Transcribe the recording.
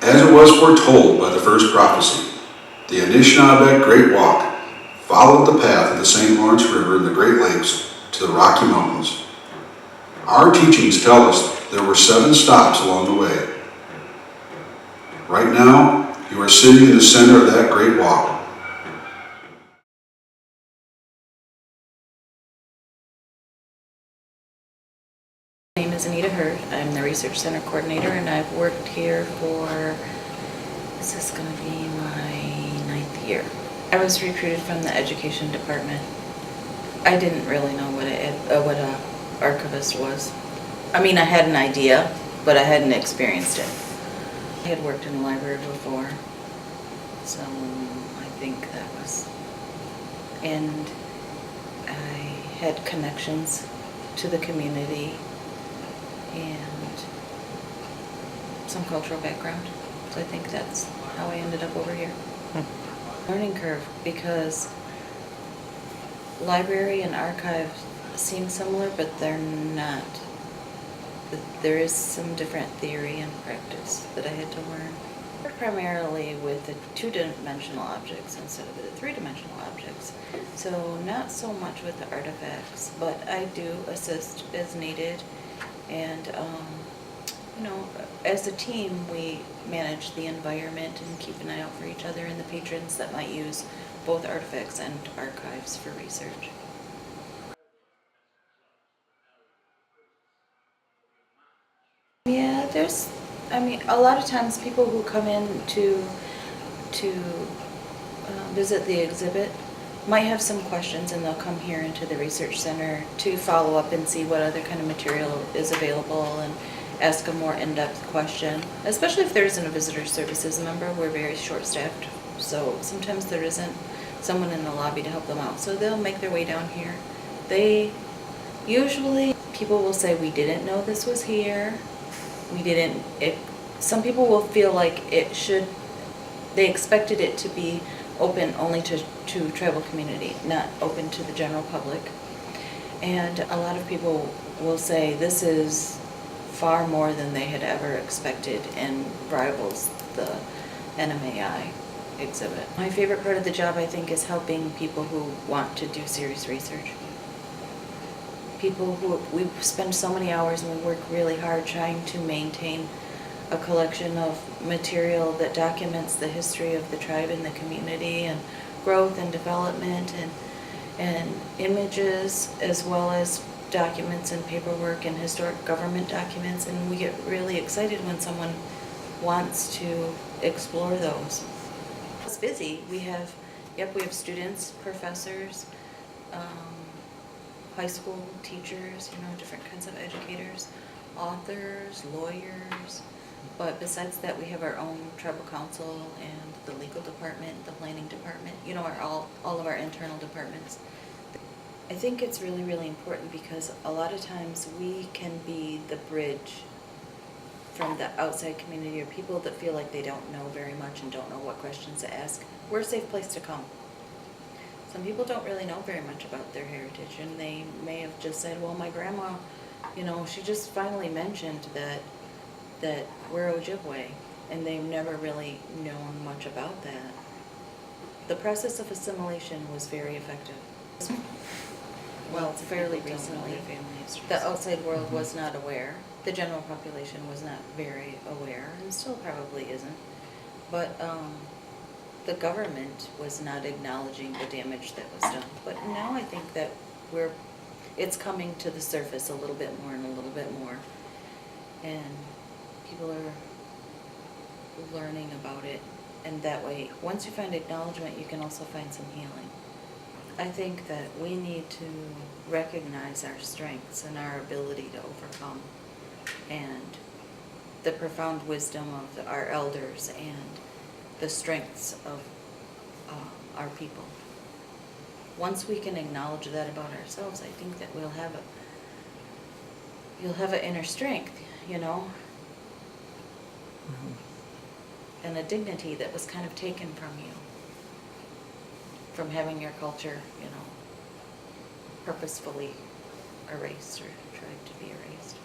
As it was foretold by the first prophecy, the Anishinaabe Great Walk followed the path of the St. Lawrence River and the Great Lakes to the Rocky Mountains. Our teachings tell us there were 7 stops along the way. Right now, you are sitting in the center of that great walk. My name is I'm the Research Center Coordinator, and I've worked here for, this is going to be my 9th year. I was recruited from the Education Department. I didn't really know what a archivist was. I mean, I had an idea, but I hadn't experienced it. I had worked in a library before, so I think that was, and I had connections to the community and some cultural background. So I think that's how I ended up over here. Learning curve, because library and archive seem similar, but they're not. There is some different theory and practice that I had to learn. Primarily with the 2-dimensional objects instead of the 3-dimensional objects. So not so much with the artifacts, but I do assist as needed. And, you know, as a team, we manage the environment and keep an eye out for each other and the patrons that might use both artifacts and archives for research. Yeah, a lot of times people who come in to visit the exhibit might have some questions, and they'll come here into the Research Center to follow up and see what other kind of material is available and ask a more in-depth question. Especially if there isn't a visitor services member, we're very short-staffed, so sometimes there isn't someone in the lobby to help them out. So they'll make their way down here. Usually people will say, we didn't know this was here. Some people will feel like they expected it to be open only to tribal community, not open to the general public. And a lot of people will say this is far more than they had ever expected and rivals the NMAI exhibit. My favorite part of the job, I think, is helping people who want to do serious research. People who, we spend so many hours and we work really hard trying to maintain a collection of material that documents the history of the tribe and the community and growth and development and images, as well as documents and paperwork and historic government documents, and we get really excited when someone wants to explore those. It's busy. We have students, professors, high school teachers, different kinds of educators, authors, lawyers. But besides that, we have our own tribal council and the legal department, the planning department, all of our internal departments. I think it's really, really important because a lot of times we can be the bridge from the outside community or people that feel like they don't know very much and don't know what questions to ask. We're a safe place to come. Some people don't really know very much about their heritage, and they may have just said, well, my grandma, she just finally mentioned that we're Ojibwe, and they've never really known much about that. The process of assimilation was very effective. Well, fairly recently, the outside world was not aware. The general population was not very aware, and still probably isn't. But the government was not acknowledging the damage that was done. But now I think that it's coming to the surface a little bit more and a little bit more. And people are learning about it. And that way, once you find acknowledgement, you can also find some healing. I think that we need to recognize our strengths and our ability to overcome, and the profound wisdom of our elders and the strengths of our people. Once we can acknowledge that about ourselves, I think that you'll have an inner strength, and a dignity that was kind of taken from you, from having your culture, purposefully erased or tried to be erased.